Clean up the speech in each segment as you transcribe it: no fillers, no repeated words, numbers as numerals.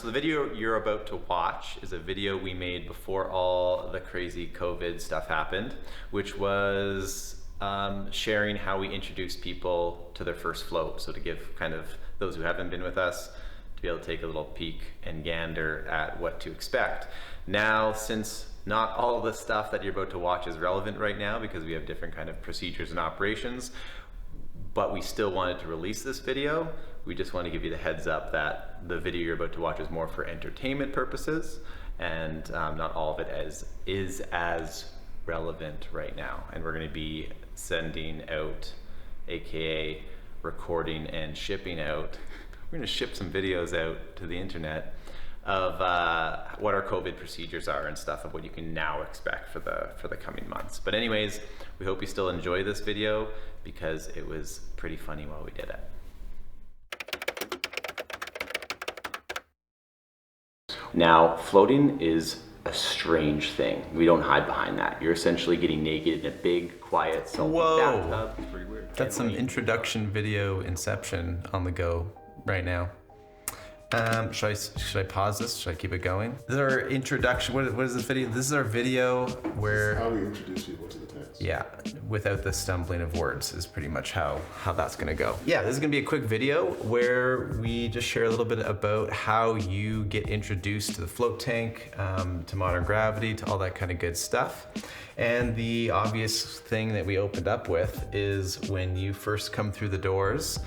So the video you're about to watch is a video we made before all the crazy COVID stuff happened, which was sharing how we introduce people to their first float. So to give kind of those who haven't been with us to be able to take a little peek and gander at what to expect. Now, since not all of the stuff that you're about to watch is relevant right now because we have different kind of procedures and operations, but we still wanted to release this video. We just want to give you the heads up that the video you're about to watch is more for entertainment purposes, and not all of it is as relevant right now. And we're going to be sending out, aka recording and shipping out. We're going to ship some videos out to the internet of what our COVID procedures are and stuff, of what you can now expect for the coming months. But anyways, we hope you still enjoy this video because it was pretty funny while we did it. Now, floating is a strange thing. We don't hide behind that. You're essentially getting naked in a big, quiet, salty bathtub. It's pretty weird. That's some introduction video inception on the go right now. Should I pause this? Should I keep it going? This is our introduction. What is this video? This is our video where... This is how we introduce people to the text. Yeah, without the stumbling of words is pretty much how that's gonna go. Yeah, this is gonna be a quick video where we just share a little bit about how you get introduced to the float tank, to modern gravity, to all that kind of good stuff. And the obvious thing that we opened up with is when you first come through the doors,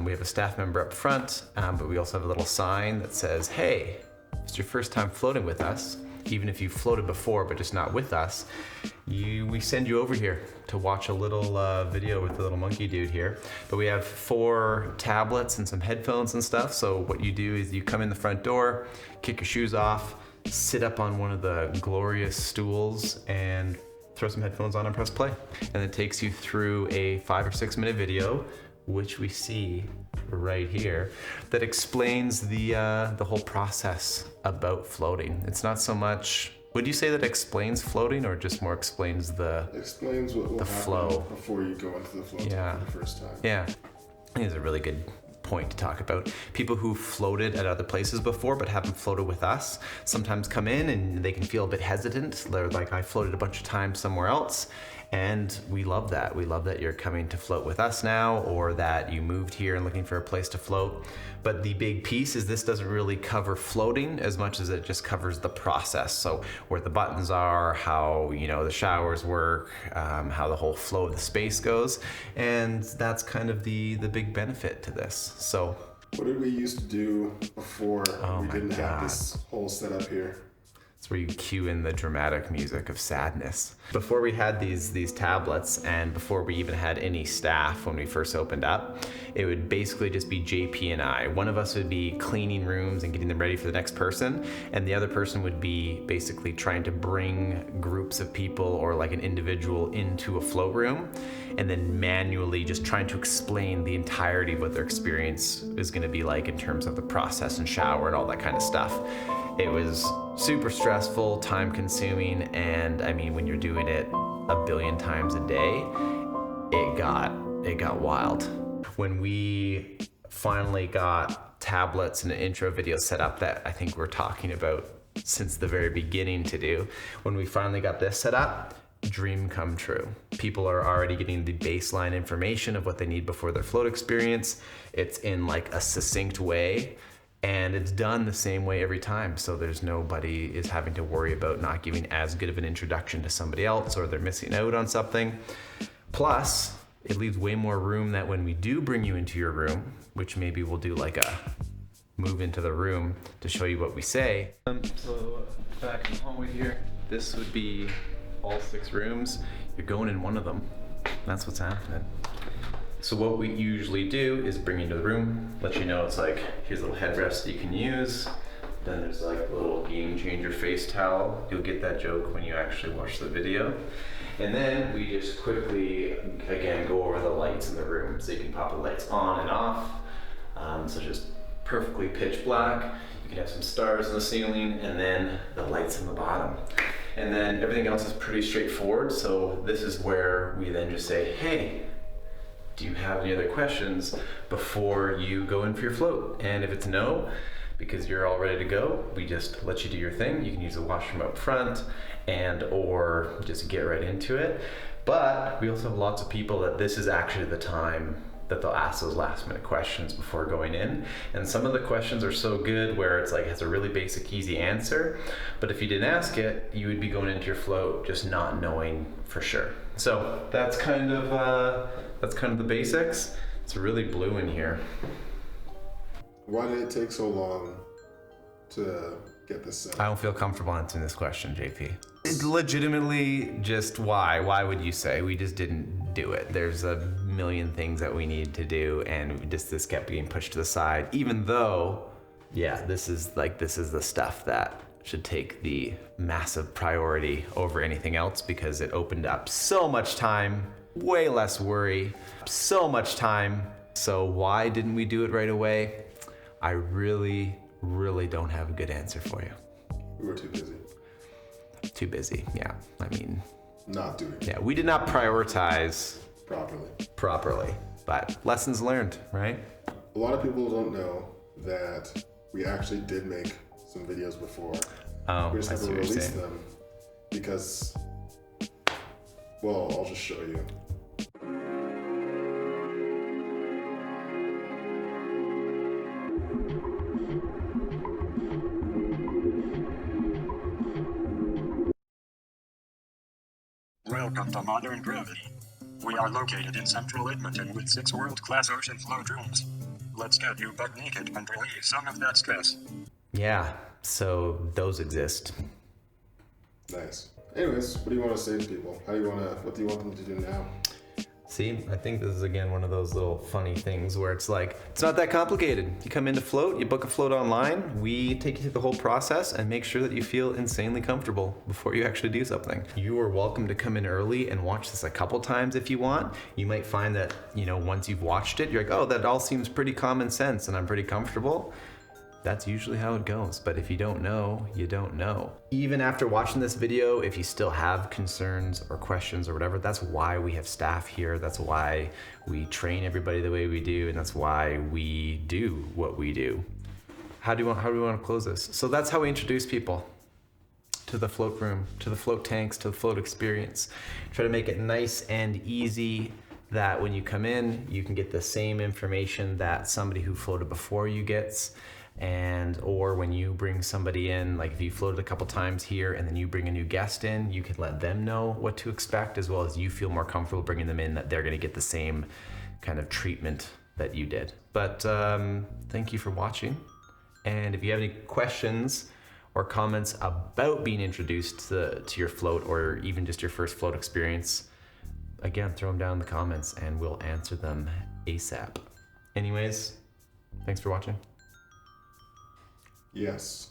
we have a staff member up front, but we also have a little sign that says, hey, if it's your first time floating with us, even if you've floated before but just not with us, we send you over here to watch a little video with the little monkey dude here. But we have 4 tablets and some headphones and stuff. So what you do is you come in the front door, kick your shoes off, sit up on one of the glorious stools and throw some headphones on and press play. And it takes you through a 5 or 6 minute video, which we see right here, that explains the whole process about floating. It's not so much, would you say that explains floating or just more explains explains what will happen flow before you go into the float Yeah. for the first time? Yeah, I think it's a really good point to talk about. People who floated at other places before but haven't floated with us sometimes come in and they can feel a bit hesitant. They're like, I floated a bunch of times somewhere else. And we love that. We love that you're coming to float with us now, or that you moved here and looking for a place to float. But the big piece is this doesn't really cover floating as much as it just covers the process. So where the buttons are, how the showers work, how the whole flow of the space goes. And that's kind of the big benefit to this. So what did we used to do before we didn't have this whole setup here? It's where you cue in the dramatic music of sadness. Before we had these tablets, and before we even had any staff when we first opened up, it would basically just be JP and I. One of us would be cleaning rooms and getting them ready for the next person, and the other person would be basically trying to bring groups of people or like an individual into a float room, and then manually just trying to explain the entirety of what their experience is gonna be like in terms of the process and shower and all that kind of stuff. It was super stressful, time consuming, and I mean, when you're doing it a billion times a day, it got wild. When we finally got tablets and an intro video set up that I think we're talking about since the very beginning to do, when we finally got this set up, dream come true. People are already getting the baseline information of what they need before their float experience. It's in like a succinct way. And it's done the same way every time, so there's nobody is having to worry about not giving as good of an introduction to somebody else, or they're missing out on something. Plus, it leaves way more room that when we do bring you into your room, which maybe we'll do like a move into the room to show you what we say. So back in the hallway here, this would be all 6 rooms. You're going in one of them. That's what's happening. So what we usually do is bring you into the room, let you know it's like, here's a little headrest that you can use. Then there's like a little game changer face towel. You'll get that joke when you actually watch the video. And then we just quickly, again, go over the lights in the room. So you can pop the lights on and off. So just perfectly pitch black. You can have some stars in the ceiling and then the lights in the bottom. And then everything else is pretty straightforward. So this is where we then just say, hey, do you have any other questions before you go in for your float? And if it's no, because you're all ready to go. We just let you do your thing. You can use the washroom up front and or just get right into it. But we also have lots of people that this is actually the time that they'll ask those last minute questions before going in. And some of the questions are so good where it's like, has a really basic, easy answer. But if you didn't ask it, you would be going into your float just not knowing for sure. So that's kind of the basics. It's really blue in here. Why did it take so long to get this set? I don't feel comfortable answering this question, JP. It's legitimately just why? Why would you say? We just didn't do it. There's a million things that we need to do, and this kept being pushed to the side, even though, yeah, this is the stuff that should take the massive priority over anything else, because it opened up so much time, way less worry, so much time. So why didn't we do it right away? I really don't have a good answer for you. We were too busy. Too busy, yeah. I mean, not doing it. Yeah, we did not prioritize properly. But lessons learned, right? A lot of people don't know that we actually did make some videos before. Oh, we just I see never what you're released saying. them because, well, I'll just show you. Welcome to Modern Gravity. We are located in central Edmonton with 6 world-class ocean float rooms. Let's get you butt naked and relieve some of that stress. Yeah, so those exist. Nice. Anyways, what do you want to say to people? What do you want them to do now? See, I think this is again one of those little funny things where it's like, it's not that complicated. You come into Float, you book a float online, we take you through the whole process and make sure that you feel insanely comfortable before you actually do something. You are welcome to come in early and watch this a couple times if you want. You might find that, once you've watched it, you're like, oh, that all seems pretty common sense and I'm pretty comfortable. That's usually how it goes, but if you don't know, you don't know. Even after watching this video, if you still have concerns or questions or whatever, that's why we have staff here. That's why we train everybody the way we do, and that's why we do what we do. How do we want to close this? So that's how we introduce people to the float room, to the float tanks, to the float experience. Try to make it nice and easy that when you come in, you can get the same information that somebody who floated before you gets. Or when you bring somebody in, like if you floated a couple times here and then you bring a new guest in, you can let them know what to expect, as well as you feel more comfortable bringing them in, that they're going to get the same kind of treatment that you did. But thank you for watching. And if you have any questions or comments about being introduced to your float, or even just your first float experience, again, throw them down in the comments and we'll answer them ASAP. Anyways, thanks for watching. Yes.